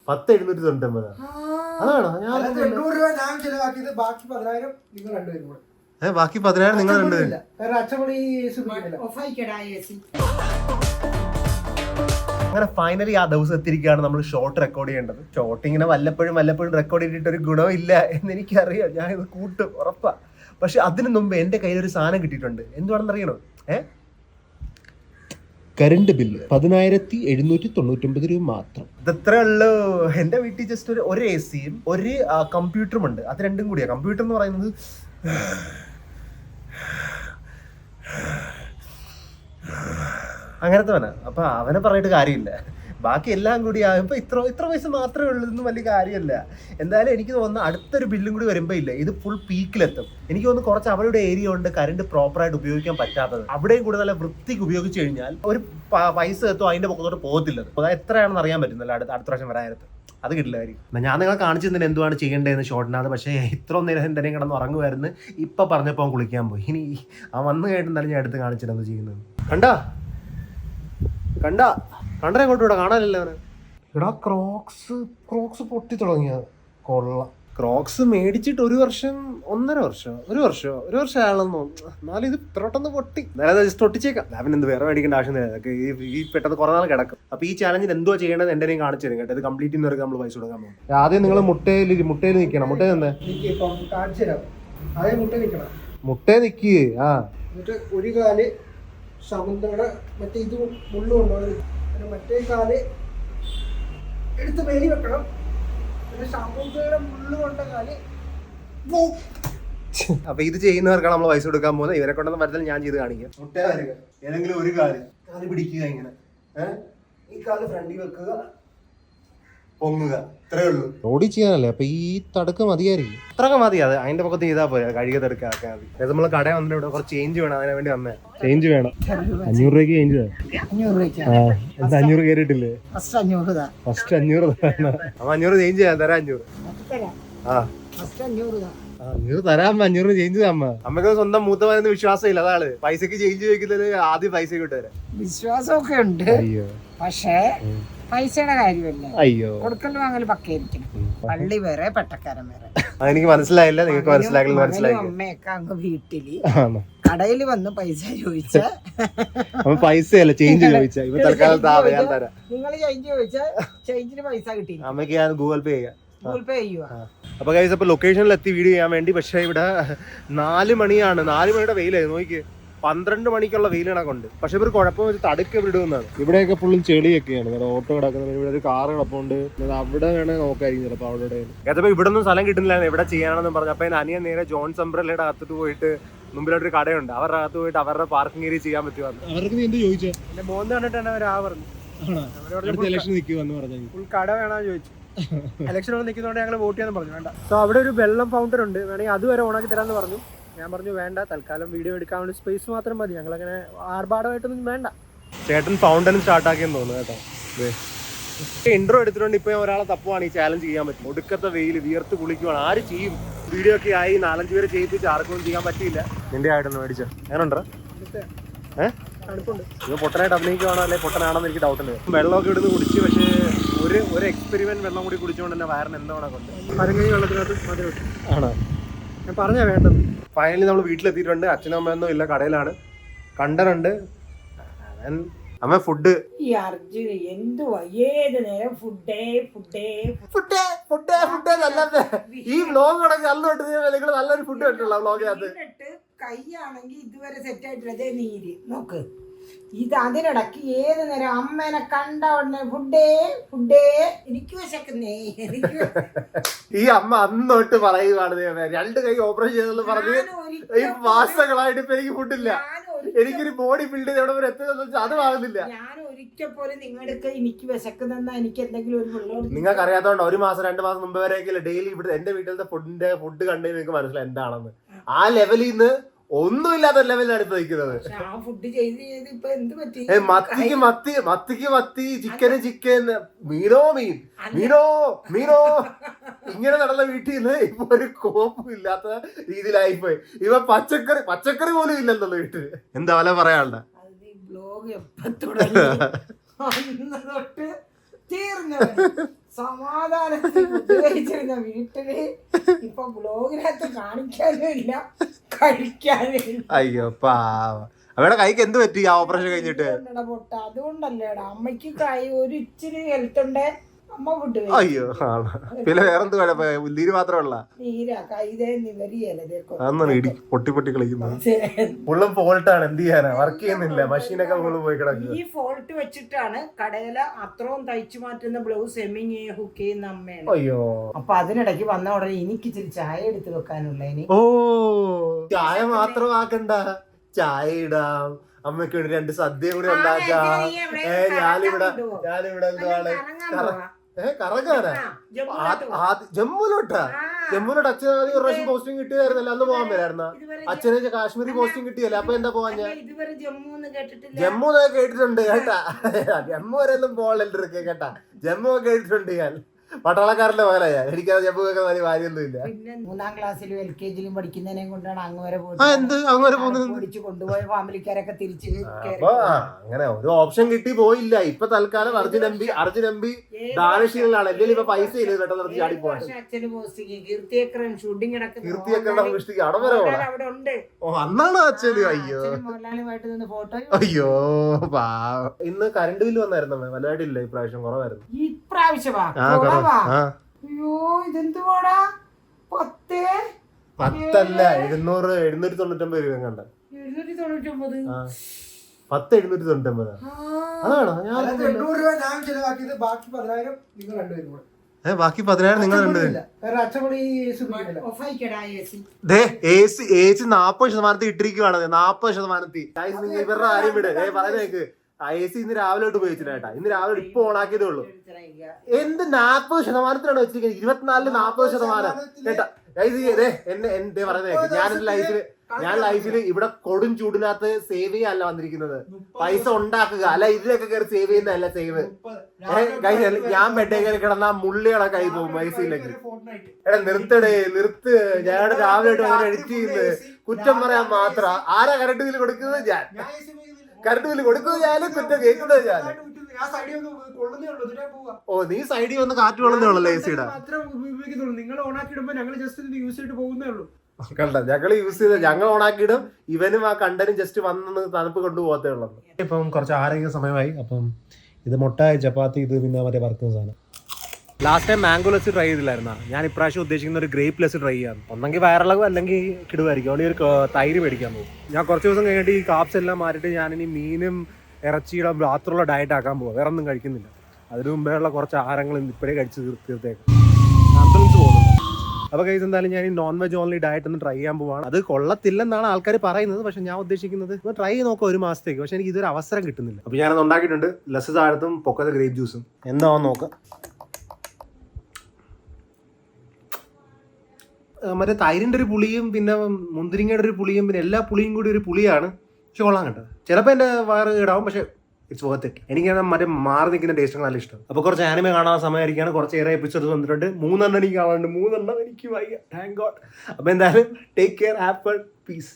10,790 അതാണോ? ബാക്കി 10,000 നിങ്ങൾ രണ്ടുപേരും. അങ്ങനെ ഫൈനലി ആ ദിവസം എത്തിയിരിക്കുകയാണ് നമ്മൾ ഷോട്ട് റെക്കോർഡ് ചെയ്യേണ്ടത്. ഷോട്ട് ഇങ്ങനെ വല്ലപ്പോഴും റെക്കോർഡ് ചെയ്തിട്ട് ഒരു ഗുണമില്ല എന്ന് എനിക്കറിയാം. ഞാൻ ഇത് കൂട്ടും ഉറപ്പാ. പക്ഷെ അതിന് മുമ്പ് എൻ്റെ കയ്യിൽ ഒരു സാധനം കിട്ടിയിട്ടുണ്ട്. എന്തുവാണെന്ന് അറിയണോ? കറണ്ട് ബില്ല് 10,799 രൂപ മാത്രം. ഇതത്രേ ഉള്ളൂ. എൻ്റെ വീട്ടിൽ ജസ്റ്റ് ഒരു എ സിയും ഒരു കമ്പ്യൂട്ടറും ഉണ്ട്. അത് രണ്ടും കൂടിയാ. കമ്പ്യൂട്ടർ എന്ന് പറയുന്നത് അങ്ങനത്തെ വേണം. അപ്പൊ അവനെ പറഞ്ഞിട്ട് കാര്യമില്ല. ബാക്കി എല്ലാം കൂടി ആകുമ്പോൾ ഇത്ര പൈസ മാത്രമേ ഉള്ളൂ. ഇതൊന്നും വലിയ കാര്യമല്ല. എന്തായാലും എനിക്ക് തോന്നുന്നു അടുത്തൊരു ബില്ലും കൂടി വരുമ്പോൾ ഇല്ല, ഇത് ഫുൾ പീക്കിലെത്തും. എനിക്ക് തോന്നുന്നു കുറച്ച് അവരുടെ ഏരിയ ഉണ്ട് കറണ്ട് പ്രോപ്പറായിട്ട് ഉപയോഗിക്കാൻ പറ്റാത്തത്. അവിടെയും കൂടെ നല്ല വൃത്തിക്ക് ഉപയോഗിച്ച് കഴിഞ്ഞാൽ ഒരു പൈസ എത്തും അതിന്റെ പൊക്കത്തോട്ട് പോകത്തില്ലത്. അത് എത്രയാണെന്ന് അറിയാൻ പറ്റുന്നില്ല അടുത്ത പ്രാവശ്യം വരാനത്ത്. അത് കിട്ടില്ലായിരിക്കും. ഞാൻ നിങ്ങളെ കാണിച്ചു തന്നെ എന്തുവാണ് ചെയ്യേണ്ടതെന്ന് ഷോട്ടിനകത്ത്. പക്ഷേ ഇത്ര നേരം എന്തെങ്കിലും കിടന്ന് ഉറങ്ങുമായിരുന്നു. ഇപ്പം പറഞ്ഞപ്പോൾ അവൻ കുളിക്കാൻ പോയി. ഇനി അവൻ വന്നു കഴിഞ്ഞിട്ടുണ്ടെങ്കിൽ ഞാൻ എടുത്ത് കാണിച്ചിട്ട് ചെയ്യുന്നത്. കണ്ടേ കൊണ്ടുവിടാ, കാണാനില്ല അവന്. എടാ ക്രോക്സ് പൊട്ടി തുടങ്ങിയ കൊള്ള. ക്രോക്സ് മേടിച്ചിട്ട് ഒരു വർഷം ആയാലെന്ന് തോന്നുന്നു. എന്നാലും ഇത് ഇത്രട്ടൊന്ന് പൊട്ടി. എന്നാലും ജസ്റ്റ് ഒട്ടിച്ചേക്കാം. അവൻ എന്ത് വേറെ മേടിക്കേണ്ട ആവശ്യം ഈ പെട്ടെന്ന് കുറെ നാൾ കിടക്കും. അപ്പൊ ഈ ചാലഞ്ചിൽ എന്തോ ചെയ്യേണ്ടത് എൻ്റെ കാണിച്ചു തരും കേട്ടോ. ഇത് കംപ്ലീറ്റ് ചെയ്യുന്നവർക്ക് നമ്മൾ പൈസ കൊടുക്കാൻ പോകും. ആദ്യം നിങ്ങൾ മുട്ടയിൽ നിൽക്കണം. മുട്ടയിൽ തന്നെ മുട്ടേ നിക്ക്. ഒരു കാല് ശകുന്തള മറ്റേ ഇത് മുള്ളുകൊണ്ടോ, മറ്റേ കാല് എടുത്ത് വേലി വെക്കണം. പിന്നെ ശകുന്തളയുടെ മുള്ളു കൊണ്ട കാല്. അപ്പൊ ഇത് ചെയ്യുന്നവർക്കാണ് നമ്മൾ പൈസ കൊടുക്കാൻ പോകുന്നത്. ഇവരെ കൊണ്ടൊന്നും വരത്തിൽ ഞാൻ ചെയ്ത് കാണിക്കാം. മുട്ടേ വരിക, ഏതെങ്കിലും ഒരു കാല് പിടിക്കുക, ഇങ്ങനെ ഈ കാല് ഫ്രണ്ടിൽ വെക്കുക, പൊങ്ങുക. ഇത്രേ ഉള്ളൂ. റോഡി ചെയ്യാനല്ലേ. അപ്പൊ ഈ തടുക്ക മതിയായിരിക്കും. ഇത്രയൊക്കെ മതി. അത് അതിന്റെ പക്കത്ത് ചെയ്താൽ പോയാ കഴുകിയ തടുക്കാക്കാൻ മതി. അത് നമ്മള് കടയിൽ വന്നിട്ട് ഇവിടെ കുറച്ച് ചേഞ്ച് വേണം. അതിന് വേണ്ടി വന്നേ. ചേഞ്ച് വേണം. 500 രൂപയ്ക്ക് ചേഞ്ച് വേണം. 500 കയറിയിട്ടില്ലേ? ഫസ്റ്റ് 500 അപ്പൊ 500 ചേഞ്ച് ചെയ്യാൻ തരാം. 500 തരാം. 500 ചേഞ്ച് തരാം. അമ്മക്ക് സ്വന്തം മൂത്തമാരെന്ന് വിശ്വാസമില്ല. അതാണ് പൈസക്ക് ചേഞ്ച് ചോദിക്കുന്നത്. ആദ്യം പൈസ കിട്ടുവരാം. വിശ്വാസമൊക്കെ ഉണ്ട്. അയ്യോ, പക്ഷേ പൈസയുടെ കാര്യമല്ല. അയ്യോ, കൊടുക്കൽ വാങ്ങൽ പക്കയായിരിക്കണം. പള്ളി വേറെ പട്ടക്കാരൻ വേറെ. അതെനിക്ക് മനസ്സിലായില്ല. നിങ്ങൾക്ക് മനസ്സിലായി. അമ്മയൊക്കെ അങ്ങ് വീട്ടില് കടയിൽ വന്ന് പൈസ ചോദിച്ച പൈസയല്ല ചേഞ്ച് ചോദിച്ച. ഇപ്പൊ തൽക്കാലം ഞാൻ തരാം. നിങ്ങൾ ചേഞ്ച് ചോദിച്ചാൽ ചേഞ്ചിന് പൈസ കിട്ടി. അമ്മയ്ക്ക് ഞാൻ ഗൂഗിൾ പേ ചെയ്യാം. അപ്പൊ ഗൈസ്, അപ്പൊ ലൊക്കേഷനിൽ എത്തി വീഡിയോ ചെയ്യാൻ വേണ്ടി. പക്ഷെ ഇവിടെ 4 മണിയാണ്. 4 മണിയുടെ വെയിലായി. നോക്കി 12 മണിക്കുള്ള വെയിൽ കണക്കുണ്ട്. പക്ഷെ ഇവർ കുഴപ്പം വെച്ച് തടുക്ക വിടുന്നതാണ്. ഇവിടെയൊക്കെ ഫുള്ളും ചെളിയൊക്കെയാണ്. ഓട്ടോ കിടക്കുന്നത്. ഇവിടെ ഒരു കാറ് കിടപ്പുണ്ട്. അവിടെ വേണേ നോക്കായിരിക്കും ചിലപ്പോൾ. അവിടെ ഏതപ്പോ ഇവിടെ ഒന്നും സ്ഥലം കിട്ടുന്നില്ല. എവിടെ ചെയ്യാനെന്ന് പറഞ്ഞു. അപ്പൊ അനിയൻ നേരെ ജോൺസ് അംബ്രല്ലയുടെ അകത്തോട്ട് പോയിട്ട് മുമ്പിലോട്ടൊരു കടയുണ്ട്. അവരുടെ അകത്ത് പോയിട്ട് അവരുടെ പാർക്കിംഗ് ഏരിയ ചെയ്യാൻ പറ്റുവാന്ന്. അവർക്ക് എന്ത് ചോദിച്ചു? എന്റെ മോന്ന് കണ്ടിട്ടാണ് അവർ പറഞ്ഞു. ഇലക്ഷൻ നിൽക്കുമെന്ന് പറഞ്ഞു. ഫുൾ കട വേണമെന്ന് ചോദിച്ചു. ഇലക്ഷൻ നിൽക്കുന്നതുകൊണ്ട് ഞങ്ങൾ വോട്ട് ചെയ്യാന്ന് പറഞ്ഞു. വേണ്ട. സോ അവിടെ ഒരു വെള്ളം ഫൗണ്ടൻ ഉണ്ട്. വേണമെങ്കിൽ അതുവരെ ഓണാക്കി തരാമെന്ന് പറഞ്ഞു. ഞാൻ പറഞ്ഞു വേണ്ട, തൽക്കാലം വീഡിയോ എടുക്കാൻ വേണ്ടി സ്പേസ് മാത്രം മതി. ഞങ്ങളങ്ങനെ ആർഭാടമായിട്ടൊന്നും വേണ്ട. ചേട്ടൻ ഫൗണ്ടനും സ്റ്റാർട്ടാക്കിയെന്ന് തോന്നുന്നു കേട്ടോ. ഇൻട്രോ എടുത്തിട്ടുണ്ട്. ഇപ്പൊ ഒരാളെ തപ്പുവാണ് ഈ ചാലഞ്ച് ചെയ്യാൻ പറ്റും. ഒടുക്കത്തെ വെയിൽ, വിയർത്ത് കുളിക്കുവാണ്. ആര് ചെയ്യും? വീഡിയോ ഒക്കെ ആയി 4-5 പേരെ ചെയ്യിപ്പിച്ച് ആർക്കൊന്നും ചെയ്യാൻ പറ്റിയില്ല. നിന്റെ ആയിട്ടൊന്ന് മേടിച്ച ഞാനുണ്ടോ? ഇത് പൊട്ടനായിട്ട് അഭിനയിക്കുവാണോ അല്ലെ പൊട്ടനാണെന്ന് എനിക്ക് ഡൗട്ട് ഉണ്ട്. വെള്ളമൊക്കെ ഇവിടുന്ന് കുടിച്ച്. പക്ഷേ ഒരു എക്സ്പെരിമെന്റ് വെള്ളം കൂടി കുടിച്ചുകൊണ്ട് തന്നെ വയറിന് എന്താണോ കൊണ്ട് പരങ്ങി വെള്ളത്തിനകത്ത് ആണോ ഞാൻ പറഞ്ഞാ വേണ്ടത്. ഫൈനലി നമ്മൾ വീട്ടിലെത്തിയിട്ടുണ്ട്. അച്ഛനും അമ്മയൊന്നും ഇല്ല, കടയിലാണ്. കണ്ടനുണ്ട്. അമ്മ ഫുഡ് എന്തുവാ ഏത് നേരം ഫുഡേ ഈ വ്ലോഗ് നിങ്ങൾ നല്ലൊരു ഫുഡ് കണ്ടുള്ള വ്ലോഗിനകത്ത്. കൈയാണെങ്കിൽ ഇതുവരെ സെറ്റ് ആയിട്ടില്ല. നീര് നോക്ക്. ഇത് അതിനിടയ്ക്ക് ഏത് നേരം അമ്മേനെ കണ്ട ഉടനെ ഫുഡേ എനിക്ക് വിശക്കുന്നേ. ഈ അമ്മ അന്നോട്ട് പറയുവാണ് 2 കൈ ഓപ്പറേഷൻ ചെയ്തെന്ന് പറഞ്ഞ് ഈ മാസങ്ങളായിട്ട് ഇപ്പൊ എനിക്ക് ഫുഡില്ല. എനിക്കൊരു ബോഡി ബിൽഡ് ചെയ്ത് എവിടെ വരെ എത്തുന്ന അത് ആകുന്നില്ല. ഞാൻ ഒരിക്കൽ പോലും നിങ്ങളുടെ എനിക്ക് വിശക്കുന്ന എനിക്ക് എന്തെങ്കിലും ഒരു വെള്ളം. നിങ്ങൾക്ക് അറിയാത്തോണ്ട് 1 മാസം 2 മാസം മുമ്പ് വരെയൊക്കെ ഡെയിലി ഇവിടെ എന്റെ വീട്ടിലത്തെ ഫുഡ് കണ്ടു നിങ്ങൾക്ക് മനസ്സിലായി എന്താണെന്ന്. ആ ലെവലിൽ നിന്ന് ഒന്നുമില്ലാത്ത ലെവലിലാണ് ഇപ്പൊ നിൽക്കുന്നത്. മത്തിക്ക് മത്തി, ചിക്കൻ, മീനോ മീനോ ഇങ്ങനെ നടന്ന വീട്ടിൽ നിന്ന് ഇപ്പൊ ഒരു കോപ്പും ഇല്ലാത്ത രീതിയിലായിപ്പോയി. ഇവ പച്ചക്കറി പോലും ഇല്ലെന്നുള്ള വീട്ടില്. എന്താ വല്ല പറയാനുണ്ട? സമാധാനത്തിൽ ഫുഡ് കഴിച്ചിരുന്ന വീട്ടില് ഇപ്പൊ ബ്ലോഗിനകത്ത് കാണിക്കാനും ഇല്ല കഴിക്കാനും ഇല്ല. അയ്യോ പാവ. അവയുടെ കൈക്ക് എന്ത് പറ്റി ആ ഓപ്പറേഷൻ കഴിഞ്ഞിട്ട്? പൊട്ട അതുകൊണ്ടല്ലേടാ അമ്മയ്ക്ക് കൈ ഒരു ഇച്ചിരി ഹെൽത്ത് ഉണ്ട്, അമ്മ ഫുഡ് അയ്യോ ആണ്. പിന്നെ വേറെന്ത് കുഴപ്പം? നീര് മാത്രമല്ല നീരാ കൈതേ നിവരിയല്ലേ അതൊന്നും ഇടി പൊട്ടി പൊട്ടി കളിക്കുന്നത്. ഫുള്ളും ഫോൾട്ടാണ്, എന്ത് ചെയ്യാനാ? വർക്ക് ചെയ്യുന്നില്ല, മെഷീനൊക്കെ ഫുള്ള് പോയി കിടക്കുക. ഈ ഫോൾട്ട് വെച്ചിട്ടാണ് കടയില അത്രയും തയ്ച്ചു മാറ്റുന്ന ബ്ലൗസ് എമ്മിങ് ഹുക്ക് ചെയ്യുന്ന അമ്മയാണ്. അയ്യോ. അപ്പൊ അതിനിടയ്ക്ക് വന്ന ഉടനെ എനിക്ക് ഇച്ചിരി ചായ എടുത്ത് വെക്കാനുള്ള ഇനി. ഓ ചായ മാത്രം ആക്കണ്ട, ചായ ഇടാം, അമ്മയ്ക്ക് വേണ്ടി 2 സദ്യ കൂടി ഉണ്ടാക്കാം. ഞാനിവിടെ എന്താണ് കറങ്ങാനാ? ജമ്മുവിലോട്ടാ? ജമ്മുവിലോട്ട് അച്ഛൻ ആദ്യം ഒരു പ്രാവശ്യം പോസ്റ്റിംഗ് കിട്ടിയതായിരുന്നല്ലോ, അന്ന് പോകാൻ വരായിരുന്ന? അച്ഛന് കാശ്മീരി പോസ്റ്റിംഗ് കിട്ടിയല്ലേ, അപ്പൊ എന്താ പോവാൻ? ഞാൻ ജമ്മു കേട്ടിട്ടുണ്ട് കേട്ടാ, ജമ്മു വരെ ഒന്നും പോകണ്ടേ കേട്ടാ, ജമ്മു കേട്ടിട്ടുണ്ട് ഞാൻ. പട്ടാളക്കാരന്റെ പോലെയാ, എനിക്കത് ജമ്മു ഒക്കെ വലിയ കാര്യമൊന്നുമില്ല. പിന്നെ 3ാം ക്ലാസ്സിലും LKG കൊണ്ടിരിക്കുന്നതിനെ കൊണ്ടാണ് അങ്ങ് വരെ പോയിട്ട് കൊണ്ടുപോയ ഫാമിലിക്കാരൊക്കെ തിരിച്ച് അപ്പൊ അങ്ങനെ ഒരു ഓപ്ഷൻ കിട്ടി പോയില്ല. ഇപ്പൊ തൽക്കാലം അർജുൻ എം പി ദാനശീലാണ്. എന്തെങ്കിലും ഇപ്പൊ പൈസ ഇല്ല, പെട്ടെന്ന് ചാടി പോകാൻ. കീർത്തിയൊക്കെ അവിടെ വരെ അവിടെ ഉണ്ട്. ഓ അന്നാണ് അച്ഛന്. അയ്യോ മോഹൻലാലുമായിട്ട് നിന്ന് ഫോട്ടോ. അയ്യോ പാവം. ഇന്ന് കറണ്ട് ബില്ല് വന്നായിരുന്നു, വലുതായിട്ടില്ല ഇപ്രാവശ്യം, കുറവായിരുന്നു. ഇപ്രാവശ്യമാ അയ്യോ ഇതെന്തുവാടാ 10 10 799 രൂപ കണ്ട. 799 10 അതാണോ? ഞാൻ 800 രൂപ ഞാൻ ചെലവാക്കിയത്, ബാക്കി 10,000 നിങ്ങൾ രണ്ടുപേരും കൂടെ. ബാക്കി 10,000 നിങ്ങൾ രണ്ടുപേരും. AC 40% ഇട്ടിരിക്കുവാണ്, 40%. ഇവരുടെ ആരും വിട് പറയുന്നേക്ക്. AC ഇന്ന് രാവിലെ തൊട്ട് ഉപയോഗിച്ചില്ല കേട്ടാ, ഇന്ന് രാവിലെ ഇപ്പൊ ഓണാക്കിയതേ ഉള്ളൂ. എന്ത് 40%? വെച്ചിരിക്കുന്നത് 24 40% കേട്ടാ. എന്റെ പറയുന്നേക്ക്, ഞാൻ ലൈഫില് ഇവിടെ കൊടും ചൂടിനകത്ത് സേവ് ചെയ്യാനല്ല വന്നിരിക്കുന്നത്, പൈസ ഉണ്ടാക്കുക. അല്ല ഇതിലൊക്കെ കയറി സേവ് ചെയ്യുന്നതല്ല സേവ്. ഞാൻ ബെഡേ കയറി കിടന്ന മുള്ളികളെ കൈ പോകും പൈസയിലേക്ക്. എടാ നിർത്ത്. ഞാൻ രാവിലെ എഡിറ്റ് ചെയ്യുന്നത് കുറ്റം പറയാൻ മാത്രം. ആരാ കറണ്ട് ബില്ല് കൊടുക്കുന്നത്? ഞാൻ. കറണ്ട് ബില്ല് കൊടുക്കുന്നത് ഞാനും, കുറ്റം കേൾക്കുന്നത് ഞാൻ. ഓ നീ സൈഡിൽ വന്ന് കാറ്റ് കൊള്ളുന്നേ ഉള്ളൂ AC-യുടെ. നിങ്ങൾ ഓണാക്കിടുമ്പോ ഞങ്ങൾ ജസ്റ്റ് യൂസ് ചെയ്തിട്ട് പോകുന്നേ ഉള്ളൂ. കണ്ട ഞങ്ങൾ യൂസ് ചെയ്ത് ഞങ്ങൾ ഓണാക്കിയിടും, ഇവനും ആ കണ്ടനും ജസ്റ്റ് വന്ന് തണുപ്പ് കൊണ്ടുപോകത്തേ ഉള്ളൂ. ഇപ്പം കുറച്ച് ആരോഗ്യ സമയമായി. അപ്പം ഇത് മുട്ട, ചപ്പാത്തി, ഇത് പിന്നെ മറ്റേ വറുക്കുന്ന സാധനം. Last time mango less try ചെയ്തില്ലായിരുന്ന, ഞാൻ ഇപ്രാവശ്യം ഉദ്ദേശിക്കുന്ന ഒരു ഗ്രേപ്പ് ലെസ് ട്രൈ ചെയ്യാം. ഒന്നെങ്കിൽ വയറിളകും അല്ലെങ്കിൽ കിടുവായിരിക്കും. അവിടെ ഒരു തൈര് മേടിക്കാൻ പോകും. ഞാൻ കുറച്ച് ദിവസം കഴിഞ്ഞിട്ട് ഈ കാപ്സ് എല്ലാം മാറ്റിയിട്ട് ഞാനിനി മീനും ഇറച്ചിയുടെ മാത്രമുള്ള ഡയറ്റ് ആക്കാൻ പോവാം. വേറെ ഒന്നും കഴിക്കുന്നില്ല. അതിന് മുമ്പേ ഉള്ള കുറച്ച് ആഹാരങ്ങൾ ഇപ്പോഴേ കഴിച്ച് തീർത്തേക്കും. ആംബുലൻസ് പോകുന്നു. അപ്പോൾ കൈസ് എന്തായാലും ഞാൻ ഈ നോൺ വെജ് ഓൺലി ഡയറ്റ് ഒന്ന് ട്രൈ ചെയ്യാൻ പോവാണ്. അത് കൊള്ളത്തില്ലെന്നാണ് ആൾക്കാർ പറയുന്നത്, പക്ഷെ ഞാൻ ഉദ്ദേശിക്കുന്നത് ഒന്ന് ട്രൈ ചെയ്ത് നോക്കാം 1 മാസത്തേക്ക്. പക്ഷെ എനിക്ക് ഇതൊരു അവസരം കിട്ടുന്നില്ല. അപ്പോൾ ഞാനത് ഉണ്ടാക്കിയിട്ടുണ്ട്. ലസ് താഴത്തും പൊക്കത്തെ ഗ്രേപ്പ് ജ്യൂസും എന്താണെന്ന് നോക്കാം. മറ്റേ തൈരിൻ്റെ ഒരു പുളിയും പിന്നെ മുന്തിരിങ്ങയുടെ ഒരു പുളിയും പിന്നെ എല്ലാ പുളിയും കൂടി ഒരു പുളിയാണ്. പക്ഷെ കൊള്ളാൻ കേട്ടോ. ചിലപ്പോൾ എൻ്റെ വയറ് ഇടാവും, പക്ഷെ ഇറ്റ്സ് വർത്ത് ഇറ്റ്. എനിക്കാണ് മറ്റേ മാറി നിൽക്കുന്ന ടേസ്റ്റ് നല്ല ഇഷ്ടം. അപ്പോൾ കുറച്ച് ആനിമേ കാണാൻ സമയമായിരിക്കാണ്. കുറച്ചേറെ എപ്പിസോഡ്സ് വന്നിട്ടുണ്ട്. 3 എനിക്ക് കാണാനുണ്ട്. 3 എനിക്ക് വയ്യ. Thank God. അപ്പോൾ എന്തായാലും take care, have fun, piece.